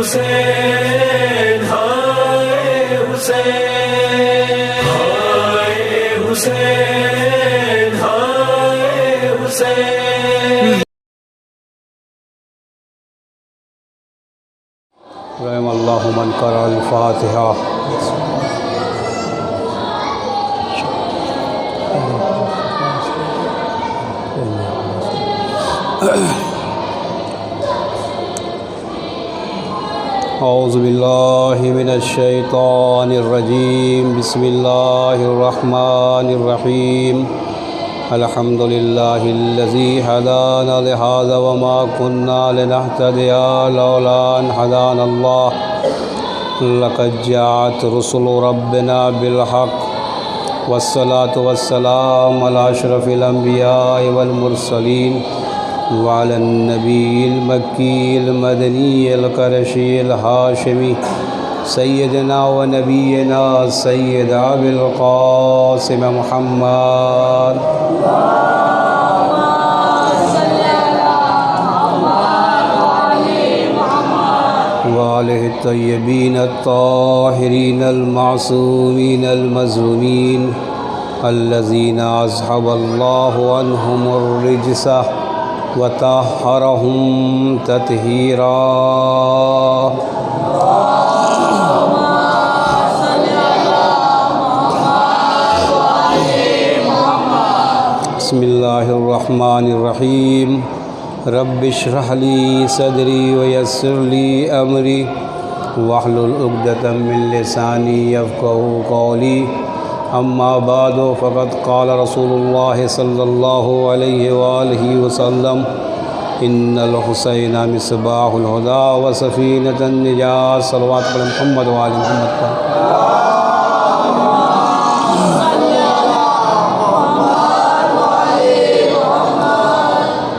حسین ہائے حسین ہائے حسین ہائے حسین. رحم اللہ من قرأ الفاتحہ. اعوذ باللہ من الشیطان الرجیم. بسم اللہ الرحمن الرحیم. الحمد للہ الذی ہدانا لہذا وما كنا لنہتدی لولا ان ہدانا اللہ. لقد جاءت رسل ربنا بالحق والصلاة والسلام علی اشرف الانبیاء والمرسلین وعلى النبی المکی المدنی القرشی الہاشمی سیدنا و نبینا سید ابی القاسم محمد وآلہ الطیبین الطاہرین المعصومین المظلومین الذین اذھب اللہ عنہم الرجس وطہرہم تطہیرا. بسم اللہ الرحمن الرحیم. رب اشرح لی صدری ویسر لی امری واحلل عقدۃ من لسانی یفقہوا قولی. اما بعد فقد قال رسول اللہ صلی اللہ علیہ وآلہ وسلم ان الحسین مصباح الہدی وسفینۃ النجاۃ. صلوات علی محمد وآل محمد پر.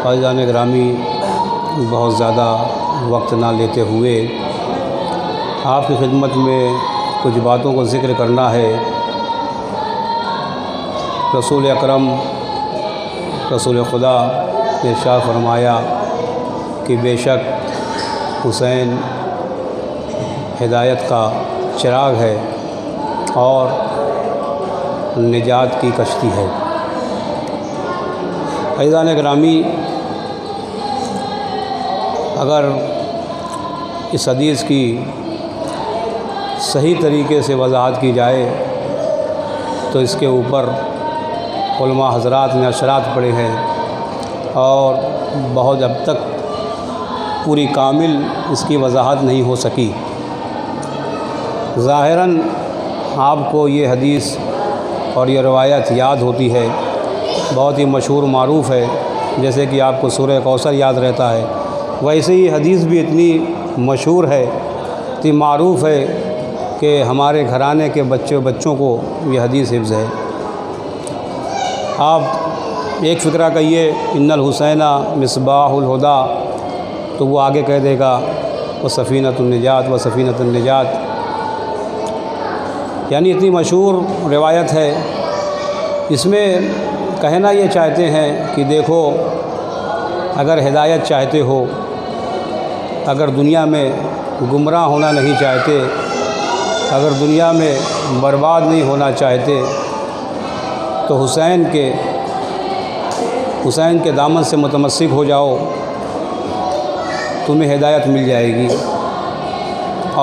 عزیزان گرامی، بہت زیادہ وقت نہ لیتے ہوئے آپ کی خدمت میں کچھ باتوں کو ذکر کرنا ہے. رسول اکرم رسول خدا نے ارشاد فرمایا کہ بے شک حسین ہدایت کا چراغ ہے اور نجات کی کشتی ہے. عزیزان گرامی، اگر اس حدیث کی صحیح طریقے سے وضاحت کی جائے تو اس کے اوپر علماء حضرات نے اشرات پڑھے ہیں اور بہت اب تک پوری کامل اس کی وضاحت نہیں ہو سکی. ظاہراً آپ کو یہ حدیث اور یہ روایت یاد ہوتی ہے، بہت ہی مشہور معروف ہے، جیسے کہ آپ کو سورہ کوثر یاد رہتا ہے. ویسے ہی حدیث بھی اتنی مشہور ہے، اتنی معروف ہے کہ ہمارے گھرانے کے بچوں کو یہ حدیث حفظ ہے. آپ ایک فقرہ کہیے ان الحسین مصباح الہدی تو وہ آگے کہہ دے گا وہ سفینۃ النجات و سفینۃ النجات. یعنی اتنی مشہور روایت ہے. اس میں کہنا یہ چاہتے ہیں کہ دیکھو، اگر ہدایت چاہتے ہو، اگر دنیا میں گمراہ ہونا نہیں چاہتے، اگر دنیا میں برباد نہیں ہونا چاہتے تو حسین کے دامن سے متمسک ہو جاؤ، تمہیں ہدایت مل جائے گی.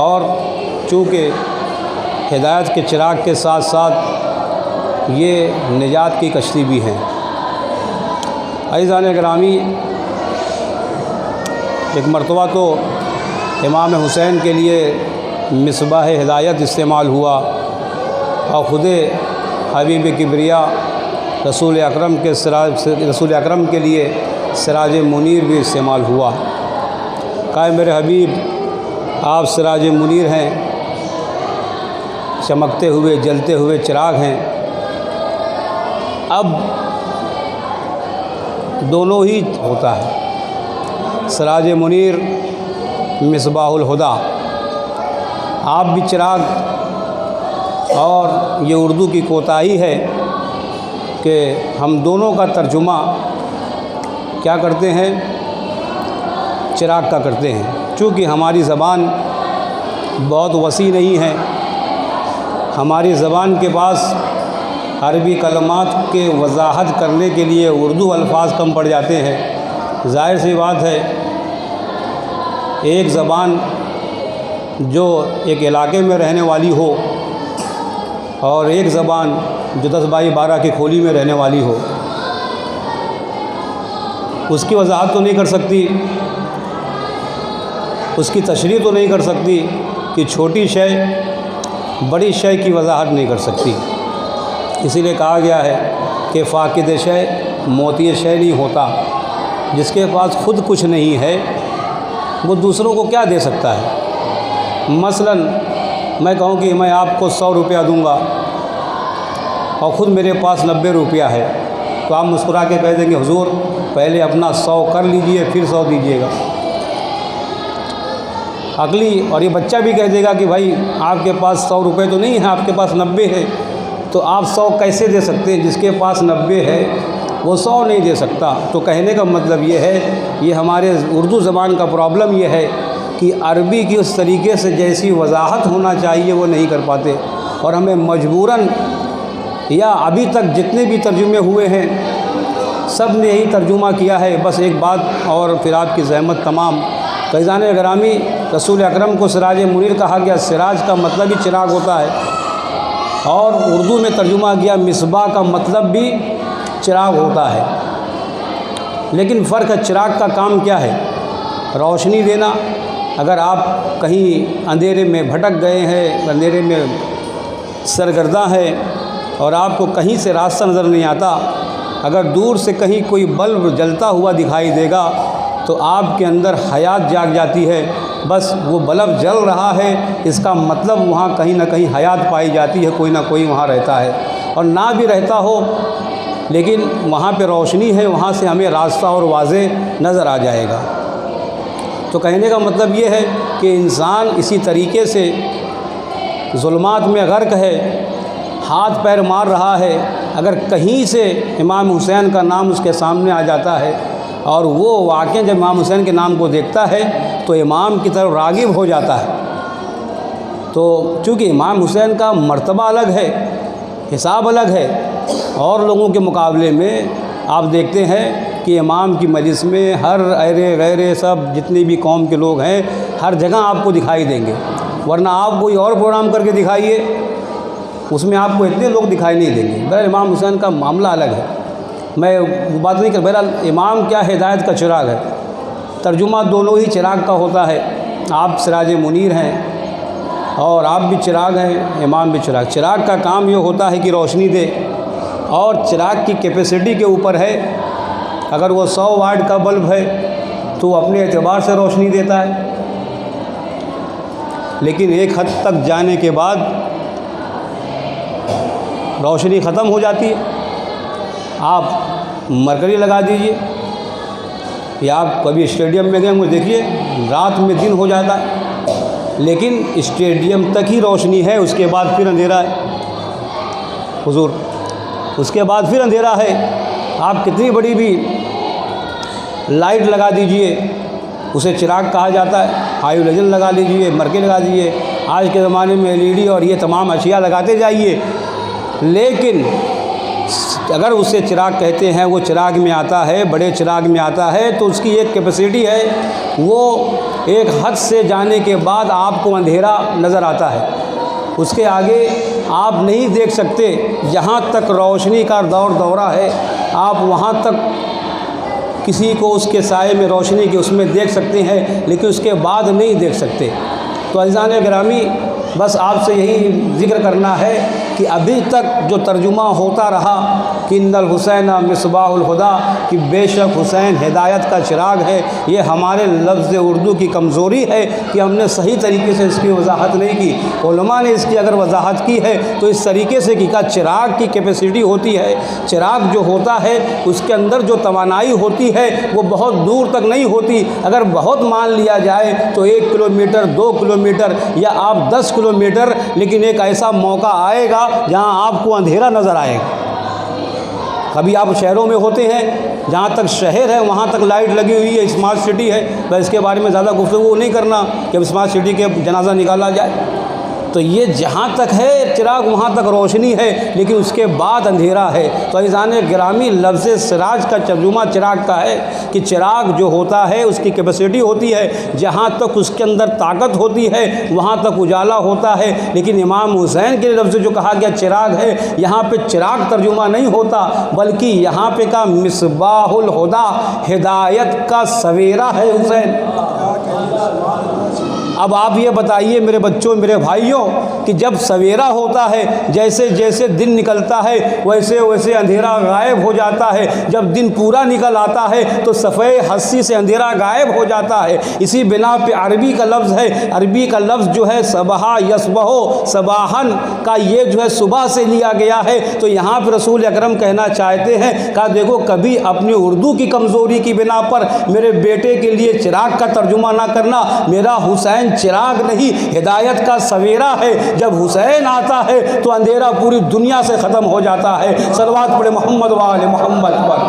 اور چونکہ ہدایت کے چراغ کے ساتھ ساتھ یہ نجات کی کشتی بھی ہیں. عزیزان گرامی، ایک مرتبہ تو امام حسین کے لیے مصباح ہدایت استعمال ہوا اور خود حبیب کبریا رسول اکرم کے لیے سراج منیر بھی استعمال ہوا. کہا میرے حبیب آپ سراج منیر ہیں، چمکتے ہوئے جلتے ہوئے چراغ ہیں. اب دونوں ہی ہوتا ہے، سراج منیر مصباح الہدی، آپ بھی چراغ. اور یہ اردو کی کوتاہی ہے کہ ہم دونوں کا ترجمہ کیا کرتے ہیں؟ چراغ کا کرتے ہیں. چونکہ ہماری زبان بہت وسیع نہیں ہے. ہماری زبان کے پاس عربی کلمات کے وضاحت کرنے کے لیے اردو الفاظ کم پڑ جاتے ہیں. ظاہر سی بات ہے، ایک زبان جو ایک علاقے میں رہنے والی ہو اور ایک زبان جو 10x12 کی کھولی میں رہنے والی ہو، اس کی وضاحت تو نہیں کر سکتی، اس کی تشریح تو نہیں کر سکتی کہ چھوٹی شے بڑی شے کی وضاحت نہیں کر سکتی. اسی لیے کہا گیا ہے کہ فاقد شے موتی شے نہیں ہوتا. جس کے پاس خود کچھ نہیں ہے وہ دوسروں کو کیا دے سکتا ہے؟ مثلا میں کہوں کہ میں آپ کو 100 روپیہ دوں گا اور خود میرے پاس 90 روپیہ ہے، تو آپ مسکرا کے کہہ دیں گے حضور پہلے اپنا 100 کر لیجئے پھر 100 دیجیے گا. عقلی اور یہ بچہ بھی کہہ دے گا کہ بھائی آپ کے پاس 100 روپے تو نہیں ہے، آپ کے پاس 90 ہے، تو آپ 100 کیسے دے سکتے ہیں؟ جس کے پاس 90 ہے وہ 100 نہیں دے سکتا. تو کہنے کا مطلب یہ ہے، یہ ہمارے اردو زبان کا پرابلم یہ ہے کہ عربی کی اس طریقے سے جیسی وضاحت ہونا چاہیے وہ نہیں کر پاتے، اور ہمیں مجبوراً، یا ابھی تک جتنے بھی ترجمے ہوئے ہیں سب نے یہی ترجمہ کیا ہے. بس ایک بات اور پھر آپ کی زحمت تمام. فیضان گرامی، رسول اکرم کو سراج منیر کہا گیا، سراج کا مطلب ہی چراغ ہوتا ہے، اور اردو میں ترجمہ کیا مصباح کا مطلب بھی چراغ ہوتا ہے. لیکن فرق ہے، چراغ کا کام کیا ہے؟ روشنی دینا. اگر آپ کہیں اندھیرے میں بھٹک گئے ہیں، اندھیرے میں سرگرداں ہیں اور آپ کو کہیں سے راستہ نظر نہیں آتا، اگر دور سے کہیں کوئی بلب جلتا ہوا دکھائی دے گا تو آپ کے اندر حیات جاگ جاتی ہے. بس وہ بلب جل رہا ہے، اس کا مطلب وہاں کہیں نہ کہیں حیات پائی جاتی ہے، کوئی نہ کوئی وہاں رہتا ہے. اور نہ بھی رہتا ہو لیکن وہاں پہ روشنی ہے، وہاں سے ہمیں راستہ اور واضح نظر آ جائے گا. تو کہنے کا مطلب یہ ہے کہ انسان اسی طریقے سے ظلمات میں غرق ہے، ہاتھ پیر مار رہا ہے. اگر کہیں سے امام حسین کا نام اس کے سامنے آ جاتا ہے اور وہ واقعہ جب امام حسین کے نام کو دیکھتا ہے تو امام کی طرف راغب ہو جاتا ہے. تو چونکہ امام حسین کا مرتبہ الگ ہے، حساب الگ ہے، اور لوگوں کے مقابلے میں آپ دیکھتے ہیں کہ امام کی مجلس میں ہر ایرے غیرے سب جتنی بھی قوم کے لوگ ہیں ہر جگہ آپ کو دکھائی دیں گے. ورنہ آپ کوئی اور پروگرام کر کے دکھائیے، اس میں آپ کو اتنے لوگ دکھائی نہیں دیں گے. بہرحال امام حسین کا معاملہ الگ ہے، میں بات نہیں کر. بہرحال امام کیا ہدایت کا چراغ ہے. ترجمہ دونوں ہی چراغ کا ہوتا ہے. آپ سراج منیر ہیں اور آپ بھی چراغ ہیں، امام بھی چراغ. چراغ کا کام یہ ہوتا ہے کہ روشنی دے، اور چراغ کی کیپیسٹی کے اوپر ہے. اگر وہ 100 واٹ کا بلب ہے تو وہ اپنے اعتبار سے روشنی دیتا ہے، لیکن ایک حد تک جانے کے بعد روشنی ختم ہو جاتی ہے. آپ مرکری لگا دیجئے، یا آپ کبھی اسٹیڈیم میں گئے مجھے دیکھیے رات میں دن ہو جاتا ہے، لیکن اسٹیڈیم تک ہی روشنی ہے، اس کے بعد پھر اندھیرا ہے. حضور اس کے بعد پھر اندھیرا ہے. آپ کتنی بڑی بھی لائٹ لگا دیجئے، اسے چراغ کہا جاتا ہے. ہائیولوجن لگا لیجئے، مرکے لگا دیجئے، آج کے زمانے میں LED اور یہ تمام اشیاء لگاتے جائیے، لیکن اگر اسے چراغ کہتے ہیں، وہ چراغ میں آتا ہے، بڑے چراغ میں آتا ہے، تو اس کی ایک کیپیسٹی ہے. وہ ایک حد سے جانے کے بعد آپ کو اندھیرا نظر آتا ہے، اس کے آگے آپ نہیں دیکھ سکتے. جہاں تک روشنی کا دورہ ہے آپ وہاں تک کسی کو اس کے سائے میں روشنی کے اس میں دیکھ سکتے ہیں، لیکن اس کے بعد نہیں دیکھ سکتے. تو عزیزان گرامی، بس آپ سے یہی ذکر کرنا ہے کہ ابھی تک جو ترجمہ ہوتا رہا کہ ان الحسین مصباح الہدی، کہ بے شک حسین ہدایت کا چراغ ہے، یہ ہمارے لفظ اردو کی کمزوری ہے کہ ہم نے صحیح طریقے سے اس کی وضاحت نہیں کی. علماء نے اس کی اگر وضاحت کی ہے تو اس طریقے سے کہ چراغ کی کیپیسٹی ہوتی ہے، چراغ جو ہوتا ہے اس کے اندر جو توانائی ہوتی ہے وہ بہت دور تک نہیں ہوتی. اگر بہت مان لیا جائے تو 1 کلومیٹر 2 کلومیٹر یا آپ 10 کلومیٹر، لیکن ایک ایسا موقع آئے گا جہاں آپ کو اندھیرا نظر آئے گا. کبھی آپ شہروں میں ہوتے ہیں جہاں تک شہر ہے وہاں تک لائٹ لگی ہوئی ہے، اسمارٹ سٹی ہے، بس اس کے بارے میں زیادہ گفتگو نہیں کرنا کہ اب اسمارٹ سٹی کے جنازہ نکالا جائے۔ تو یہ جہاں تک ہے چراغ وہاں تک روشنی ہے، لیکن اس کے بعد اندھیرا ہے۔ تو عزیزان گرامی، لفظ سراج کا ترجمہ چراغ کا ہے کہ چراغ جو ہوتا ہے اس کی کیپیسٹی ہوتی ہے، جہاں تک اس کے اندر طاقت ہوتی ہے وہاں تک اجالا ہوتا ہے۔ لیکن امام حسین کے لفظ جو کہا گیا چراغ ہے، یہاں پہ چراغ ترجمہ نہیں ہوتا، بلکہ یہاں پہ کا مصباح الہدیٰ، ہدایت کا سویرا ہے حسین۔ اب آپ یہ بتائیے میرے بچوں، میرے بھائیوں، کہ جب سویرا ہوتا ہے، جیسے جیسے دن نکلتا ہے ویسے ویسے اندھیرا غائب ہو جاتا ہے، جب دن پورا نکل آتا ہے تو صفحہ ہستی سے اندھیرا غائب ہو جاتا ہے۔ اسی بنا پہ عربی کا لفظ ہے، عربی کا لفظ جو ہے صبح یصبح، صباحن کا یہ جو ہے صبح سے لیا گیا ہے۔ تو یہاں پہ رسول اکرم کہنا چاہتے ہیں کہ دیکھو کبھی اپنی اردو کی کمزوری کی بنا پر میرے بیٹے کے لیے چراغ کا ترجمہ نہ کرنا۔ میرا حسین چراغ نہیں، ہدایت کا سویرا ہے۔ جب حسین آتا ہے تو اندھیرا پوری دنیا سے ختم ہو جاتا ہے۔ صلوات پڑھے محمد و آل محمد پر۔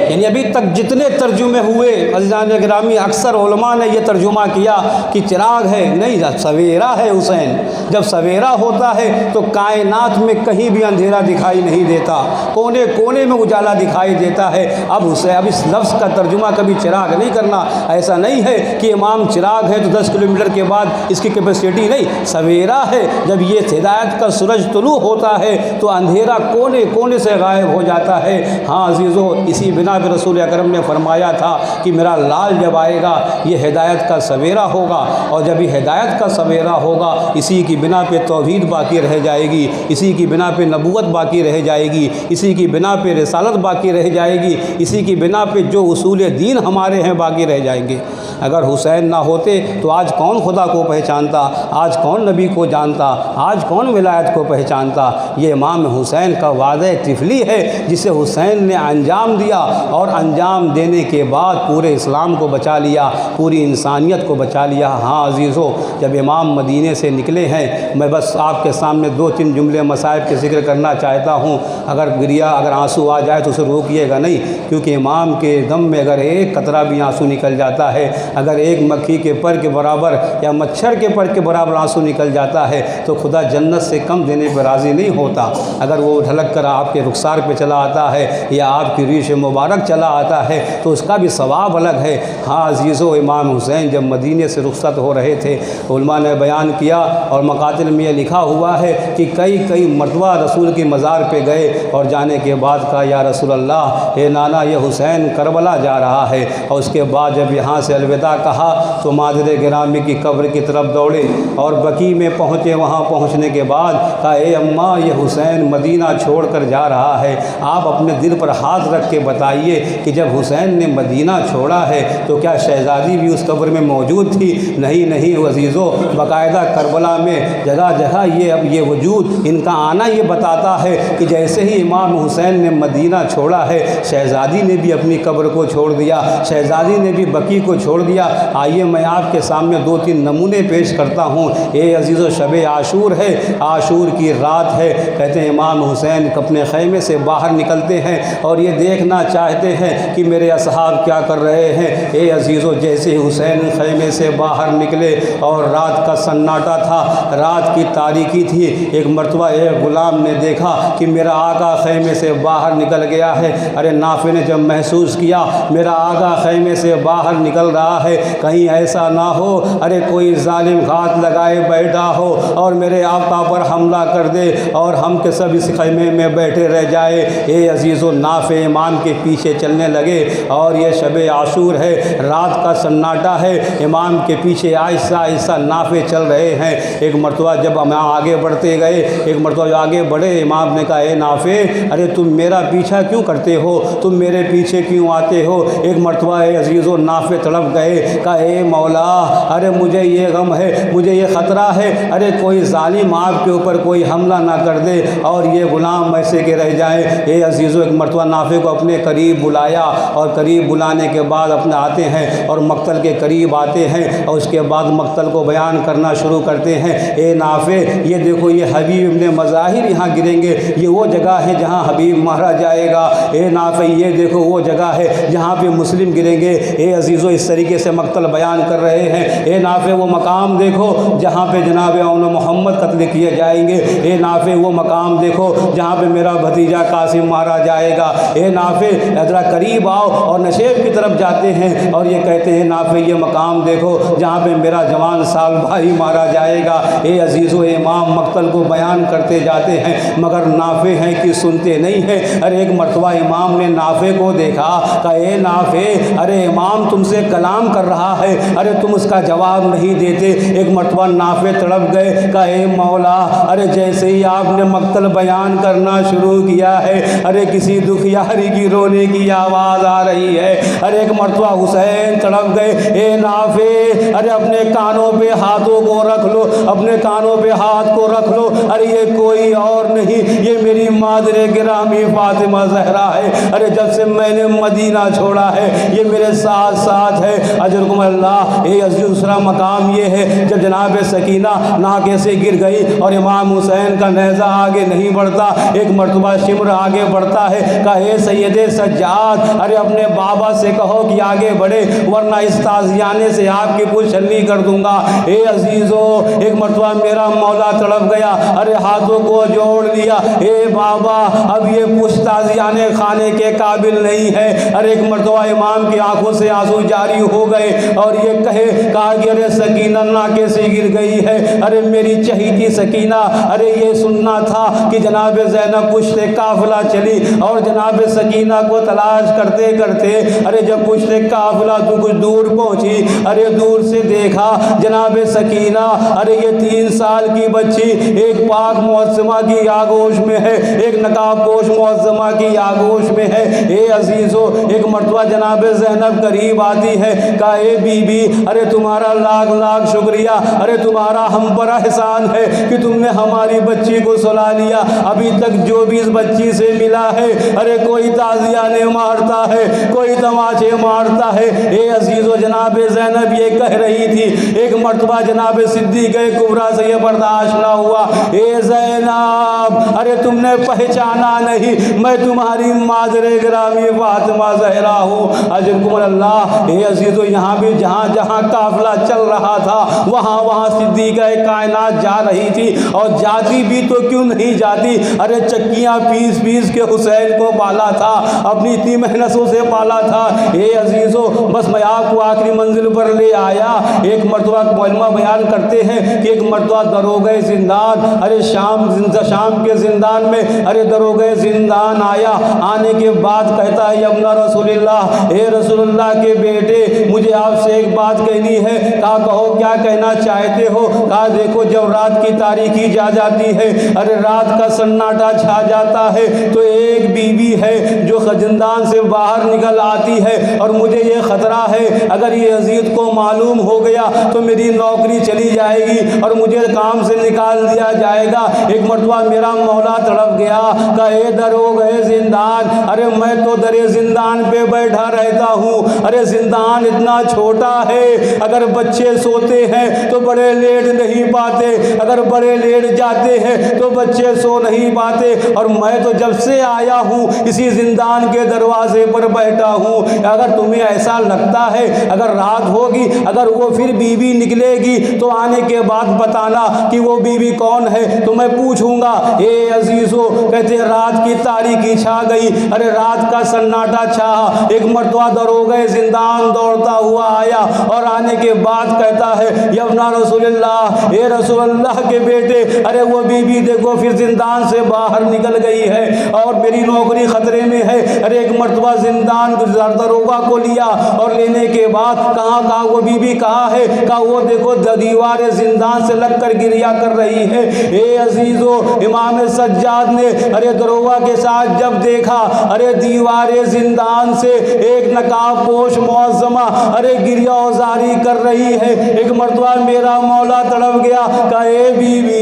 یعنی ابھی تک جتنے ترجمے ہوئے عزیزان گرامی، اکثر علماء نے یہ ترجمہ کیا کہ چراغ ہے، نہیں، سویرا ہے حسین۔ جب سویرا ہوتا ہے تو کائنات میں کہیں بھی اندھیرا دکھائی نہیں دیتا، کونے کونے میں اجالا دکھائی دیتا ہے۔ اب اس لفظ کا ترجمہ کبھی چراغ نہیں کرنا۔ ایسا نہیں ہے کہ امام چراغ ہے تو 10 کلومیٹر کے بعد اس کی کیپیسٹی نہیں، سویرا ہے۔ جب یہ ہدایت کا سورج طلوع ہوتا ہے تو اندھیرا کونے کونے سے غائب ہو جاتا ہے۔ ہاں عزیزو، اسی بنا پہ رسول اکرم نے فرمایا تھا کہ میرا لال جب آئے گا یہ ہدایت کا سویرا ہوگا، اور جب یہ ہدایت کا سویرا ہوگا اسی کی بنا پہ توحید باقی رہ جائے گی، اسی کی بنا پہ نبوت باقی رہ جائے گی، اسی کی بنا پہ رسالت باقی رہ جائے گی، اسی کی بنا پہ جو اصول دین ہمارے ہیں باقی رہ جائیں گے۔ اگر حسین نہ ہوتے تو آج کون خدا کو پہچانتا، آج کون نبی کو جانتا، آج کون ولایت کو پہچانتا؟ یہ امام حسین کا وعدہ طفلی ہے جسے حسین نے انجام دیا، اور انجام دینے کے بعد پورے اسلام کو بچا لیا، پوری انسانیت کو بچا لیا۔ ہاں عزیزو، جب امام مدینے سے نکلے ہیں، میں بس آپ کے سامنے 2-3 جملے مصائب کے ذکر کرنا چاہتا ہوں۔ اگر آنسو آ جائے تو اسے روکیے گا نہیں، کیونکہ امام کے دم میں اگر ایک قطرہ بھی آنسو نکل جاتا ہے، اگر ایک مکھی کے پر کے برابر یا مچھر کے پر کے برابر آنسو نکل جاتا ہے تو خدا جنت سے کم دینے پہ راضی نہیں ہوتا۔ اگر وہ ڈھلک کر آپ کے رخسار پہ چلا آتا ہے یا آپ کی ریش مبارک چلا آتا ہے تو اس کا بھی ثواب الگ ہے۔ ہاں عزیزو، امام حسین جب مدینے سے رخصت ہو رہے تھے، علماء نے بیان کیا اور مقاتل میں یہ لکھا ہوا ہے کہ کئی مرتبہ رسول کی مزار پہ گئے اور جانے کے بعد کہا یا رسول اللہ، اے نانا یہ حسین کربلا جا رہا ہے۔ اور اس کے بعد جب یہاں سے الوداع کہا تو مادر گرامی کی قبر کی طرف دوڑے اور بقیع میں پہنچے۔ وہاں پہنچنے کے بعد کہا اے اماں، یہ حسین مدینہ چھوڑ کر جا رہا ہے، آپ اپنے دل پر ہاتھ رکھ کے بتائیے کہ جب حسین نے مدینہ چھوڑا ہے تو کیا شہزادی بھی اس قبر میں موجود تھی؟ نہیں عزیزو، باقاعدہ کربلا میں جگہ جگہ یہ وجود ان کا آنا یہ بتاتا ہے کہ جیسے ہی امام حسین نے مدینہ چھوڑا ہے، شہزادی نے بھی اپنی قبر کو چھوڑ دیا، شہزادی نے بھی بقیع کو چھوڑ دیا۔ آئیے میں آپ کے سامنے 2-3 نمونے پیش کرتا ہوں۔ اے عزیزو، شب عاشور ہے، عاشور کی رات ہے، کہتے ہیں امام حسین اپنے خیمے سے باہر نکلتے ہیں اور یہ دیکھنا چاہتے ہیں کہ میرے اصحاب کیا کر رہے ہیں۔ اے عزیزو، جیسے ہی حسین خیمے سے باہر نکلے اور رات کا سناٹا تھا، رات کی تاریکی تھی، ایک مرتبہ ایک غلام نے دیکھا کہ میرا آقا خیمے سے باہر نکل گیا ہے۔ ارے نافع نے جب محسوس کیا میرا آقا خیمے سے باہر نکل رہا ہے، کہیں ایسا نہ ہو ارے کوئی ظالم ہاتھ لگائے بیٹھا ہو اور میرے آقا پر حملہ کر دے اور ہم کے سب اس خیمے میں بیٹھے رہ جائے۔ اے عزیزو، نافع امام کے پیچھے چلنے لگے اور یہ شب عاشور ہے، رات کا سناٹا ہے، امام کے پیچھے آہستہ آہستہ نافع چل رہے ہیں۔ ایک مرتبہ جب ہم آگے بڑھتے گئے، ایک مرتبہ جو آگے بڑھے، امام نے کہا اے نافع، ارے تم میرا پیچھا کیوں کرتے ہو، تم میرے پیچھے کیوں آتے ہو؟ ایک مرتبہ اے عزیزو نافع تڑپ گئے گئے، کہا اے مولا ارے مجھے یہ غم ہے، مجھے یہ خطرہ ہے، ارے کوئی ظالم آپ کے اوپر کوئی حملہ نہ کر دے اور یہ غلام ایسے کے رہ جائیں۔ اے عزیزو، ایک مرتبہ نافع کو اپنے قریب بلایا اور قریب بلانے کے بعد اپنے آتے ہیں اور مقتل کے قریب آتے ہیں اور اس کے بعد مقتل کو بیان کرنا شروع کرتے ہیں۔ اے نافع، یہ دیکھو یہ حبیب ابن مظاہر یہاں گریں گے، یہ وہ جگہ ہے جہاں حبیب مارا جائے گا۔ اے نافع، یہ دیکھو وہ جگہ ہے جہاں پہ مسلم گریں گے۔ اے عزیزو، اس طریقے سے مقتل بیان کر رہے ہیں۔ اے نافع، وہ مقام دیکھو جہاں پہ جناب اون محمد قتل کیے جائیں گے۔ اے نافع، وہ مقام دیکھو جہاں پہ میرا بھتیجا قاسم مارا جائے گا۔ اے نافع، ذرا قریب آؤ، اور نشیب کی طرف جاتے ہیں اور یہ کہتے ہیں نافع، یہ مقام دیکھو جہاں پہ میرا جوان سال بھائی مارا جائے گا۔ اے عزیزو، امام مقتل کو بیان کرتے جاتے ہیں مگر نافع ہیں کہ سنتے نہیں ہیں۔ ارے ایک مرتبہ امام نے نافع کو دیکھا، کہا اے نافع، ارے امام تم سے کلام کر رہا ہے، ارے تم اس کا جواب نہیں دیتے۔ ایک مرتبہ نافع تڑپ گئے، کہا اے مولا، ارے جیسے ہی آپ نے مقتل بیان کرنا شروع کیا ہے، ارے کسی دکھیاری کی رونے کی آواز آ رہی ہے۔ ارے ایک مرتبہ حسین تڑپ گئے، اے نافع، ارے اپنے کانوں پہ ہاتھوں کو رکھ لو، اپنے کانوں پہ ہاتھ کو رکھ لو، ارے یہ کوئی اور نہیں، یہ میری مادر گرامی فاطمہ زہرا ہے۔ ارے جب سے میں نے مدینہ چھوڑا ہے یہ میرے ساتھ ساتھ ہے، اجرکم اللہ۔ اے عزیز، دوسرا مقام یہ ہے جب جناب سکینہ ناکے سے گر گئی اور امام حسین کا نیزہ آگے نہیں بڑھتا، ایک مرتبہ شمر آگے بڑھتا ہے، کہا اے سید سجاد، ارے اپنے بابا سے کہو کہ آگے بڑھے ورنہ اس تازیانے سے آپ کی پوچھ چھلنی کر دوں گا۔ اے عزیزو، ایک مرتبہ میرا مولا تڑپ گیا، ارے ہاتھوں کو جوڑ لیا، اے بابا اب یہ پوچھ تازیانے کھانے کے قابل نہیں ہے۔ ارے ایک مرتبہ امام کی آنکھوں سے آنسو جاری ہو گئے اور یہ کہا کہ ارے سکینہ ناکے سے گر گئی ہے، ارے میری چہیتی سکینہ، ارے یہ سننا تھا کہ جناب زینب پشت قافلہ چلی اور جناب سکینہ کو تلاش کرتے کرتے ارے جب پشت قافلہ تو کچھ دور پہنچی، ارے دور سے دیکھا جناب سکینہ، ارے یہ 3 سال کی بچی ایک پاک معصمہ کی آغوش میں ہے، ایک نقاب پوش معصمہ کی آغوش میں ہے۔ اے عزیزو، ایک مرتبہ جناب زینب قریب آتی ہے، کہا اے بی بی، ارے تمہارا لاکھ لاکھ شکریہ، ارے تمہارا ہم پر احسان ہے کہ تم نے ہماری بچی کو سلا لیا، ابھی تک جو بھی اس بچی سے ملا ہے ارے کوئی تازیانے مارتا ہے، کوئی تماچے مارتا ہے۔ اے عزیزو، جناب زینب یہ کہہ رہی تھی، ایک مرتبہ جناب صدیقہ کبریٰ سے یہ برداشت نہ ہوا، اے زینب، ارے تم نے پہچانا نہیں، میں تمہاری مادر گرامی فاطمہ زہرا ہوں، اجرکم اللہ۔ اے عزیزو، یہاں بھی جہاں جہاں قافلہ چل رہا تھا وہاں وہاں صدیقہ کائنات جا رہی تھی، اور جاتی بھی تو کیوں نہیں جاتی، ارے چکیاں پیس پیس کے حسین کو پالا تھا، اپنی اتنی محنتوں سے پالا تھا۔ اے عزیزو، بس میں آپ کو آخری منزل پر لے آیا۔ ایک مرتبہ معلومہ بیان کرتے ہیں کہ ایک مرتبہ دروغہ زندان، ارے شام کے زندان میں ارے دروغہ زندان آیا، آنے کے بعد کہتا ہے ابن رسول اللہ، اے رسول اللہ کے بیٹے، مجھے آپ سے ایک بات کہنی ہے۔ کہا کہو، کیا کہنا چاہتے ہو؟ کہا دیکھو، جب رات کی تاریکی جا جاتی ہے، ارے رات کا سناٹا چھا جاتا ہے، تو ایک بیوی ہے جو زندان سے باہر نکل آتی ہے، اور مجھے یہ خطرہ ہے اگر یہ یزید کو معلوم ہو گیا تو میری نوکری چلی جائے گی اور مجھے کام سے نکال دیا جائے گا۔ ایک مرتبہ میرا مولا تڑپ گیا، کہا اے دروغہ زندان، ارے میں تو در زندان پہ بیٹھا رہتا ہوں، ارے زندان اتنا چھوٹا ہے، اگر بچے سوتے ہیں تو بڑے لیٹ نہیں پاتے، اگر بڑے لیٹ جاتے ہیں تو بچے سو نہیں پاتے، اور میں تو جب سے آیا ہوں اسی زندان کے دروازے پر بیٹھا ہوں۔ اگر تمہیں ایسا لگتا ہے اگر رات ہوگی، اگر وہ پھر بیوی نکلے گی تو آنے کے بعد بتانا کہ وہ بیوی کون ہے، تو میں پوچھوں گا۔ اے عزیزو، کہتے ہیں رات کی تاریکی چھا گئی، ارے رات کا سناٹا چھا، ایک مرتبہ دروغہ زندان دوڑتا ہوا آیا اور آنے کے بعد کہتا ہے یا ابن رسول اللہ، اے رسول اللہ کے بیٹے، ارے وہ بیوی دیکھو پھر زندان سے باہر نکل گئی ہے اور میری نوکری خطرے میں ہے۔ ارے ایک مرتبہ زندان دروغہ کو لیا اور لینے کے بعد کہا وہ بیوی کہاں ہے؟ کہا وہ دیکھو دیوار زندان سے لگ کر گریا کر رہی ہے۔ اے عزیزو، امام سجاد نے ارے دروغہ کے ساتھ جب دیکھا، ارے دیوار زندان سے ایک نقاب پوش معظمہ ارے گریہ زاری کر رہی ہے۔ ایک مرتبہ میرا مولا تڑپ گیا، کہا اے بی بی،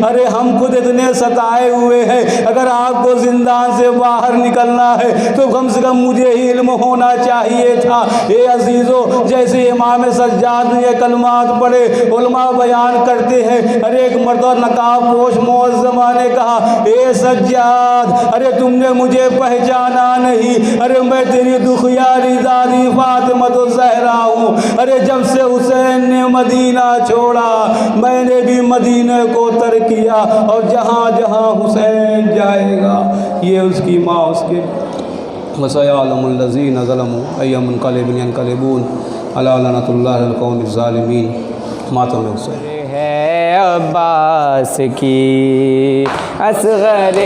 ارے ہم خود اتنے ستائے ہوئے ہیں، اگر آپ کو زندان سے باہر نکلنا ہے تو کم سے کم مجھے ہی علم ہونا چاہیے تھا۔ اے عزیزو، جیسے امام سجاد نے یہ کلمات پڑھے، علماء بیان کرتے ہیں، ارے ایک مرتبہ نقاب پوش معظمہ نے کہا اے سجاد، ارے تم نے مجھے پہچانا نہیں، ارے میں تیری دختیاری دادی فاطمہ الزہرا ہوں، ارے جب سے حسین نے مدینہ چھوڑا میں نے بھی مدینہ کو ترک کیا، اور جہاں جہاں حسین جائے گا یہ اس کی ماں اس کے وَسَيَعْلَمُ الَّذِينَ ظَلَمُوا أَيَّ مُنقَلِبٍ يَنقَلِبُونَ أَلَا لَعْنَةُ اللَّهِ عَلَى الْقَوْمِ الظَّالِمِينَ۔ ماتم حسین ہے عباس کی اصغر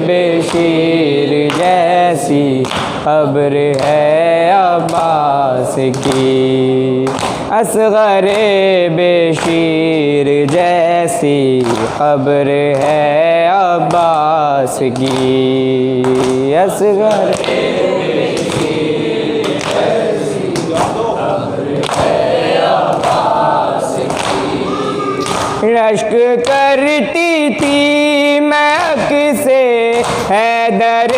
بشیر جیسی قبر ہے عباس کی، اصغر بشیر جیسی قبر ہے عباس کی، اصغر رشک کرتی تھی مہک سے حیدر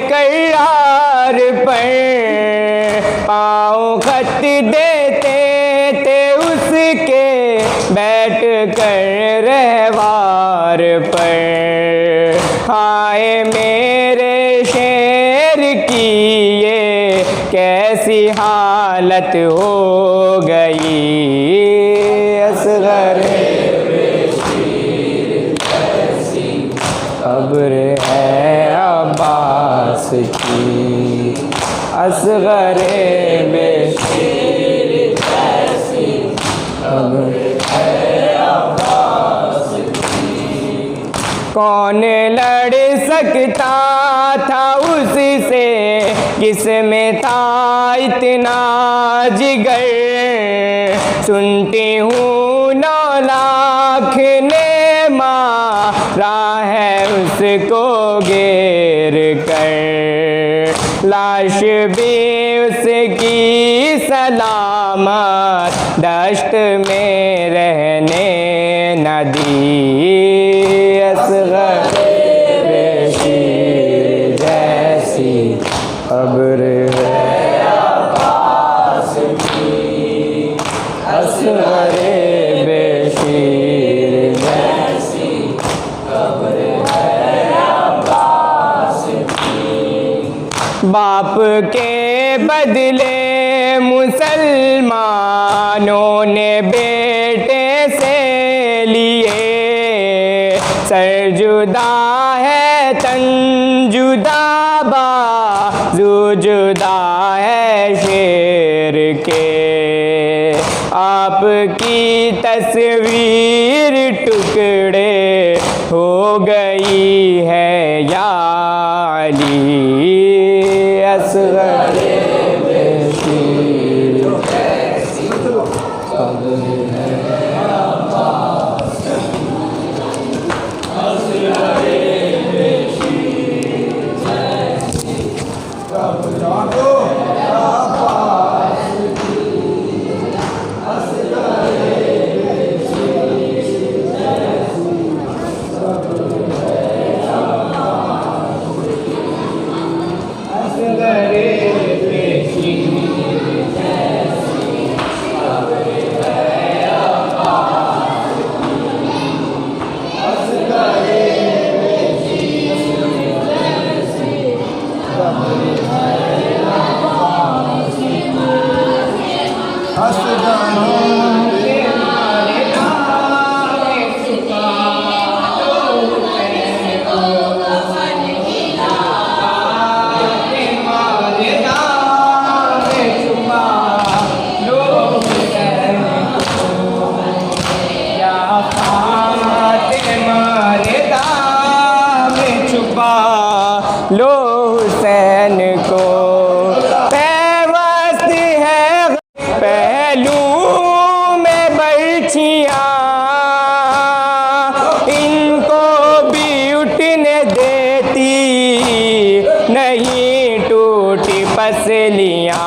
کرار پر، پاؤں خط دیتے تھے اس کے بیٹھ کر رہوار پر، ہائے میرے شیر کی یہ کیسی حالت ہو گئی، اصغر قبر ہے عباس کی، اصغر بشیر جیسی قبر ہے عباس کی، کون لڑ سکتا تھا اس سے، کس میں تھا اتنا جگر، سنتی ہوں 9 لاکھ نے مارا ہے اس کو گھیر کر، لاش بھی اس کی سلامت دشت میں رہنے نہ دی، اصغر بشیر جیسی قبر ہے عباس کی، اصغر بشیر جیسی قبر ہے عباس کی، باپ کے بدلے مسلمانوں نے بیٹے سے لیے، سر جدا ہے تن جدا، بازو جدا ہے شیر کے، آپ کی تصویر ٹکڑے ہو گئی ہے یا علی، اصغر بشیر جیسی قبر ہے عباس کی، اصغر بشیر جیسی قبر ہے عباس کی، اصغر بشیر جیسی قبر ہے عباس کی، اصغر بشیر جیسی قبر ہے عباس کی، اصغر بشیر جیسی قبر ہے عباس کی، لو حسین کو پیوست ہے پہلو میں برچھیاں، ان کو بھی اٹھنے دیتی نہیں ٹوٹی پسلیاں،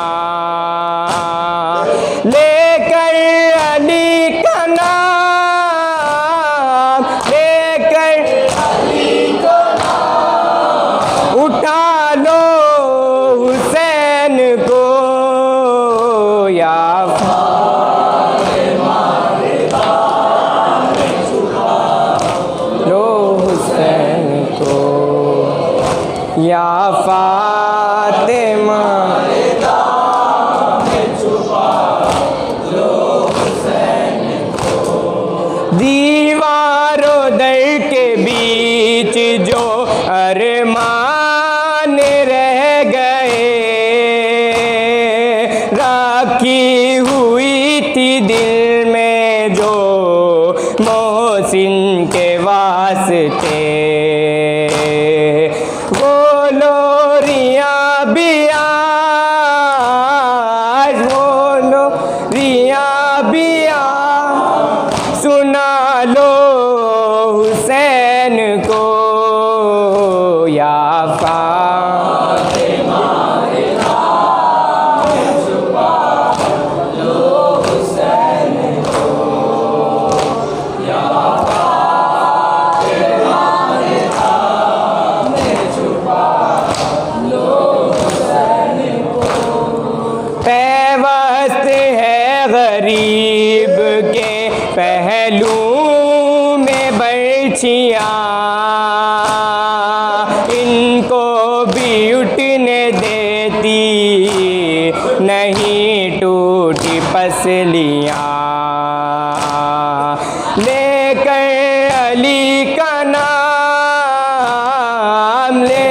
یا فاطمہ دیواروں در کے بیچ جو ارمان رہ گئے رکھی ہوئی تھی دل میں جو محسن کے واسطے وہ لوریاں بھی آج وہ لوریاں بھی آج سنا لو حسین کو یا فاطمہ پیوست ہے غریب کے پہلو میں برچھیاں ان کو بھی اٹھنے دیتی نہیں ٹوٹی پسلیاں لے کر علی کا نام لے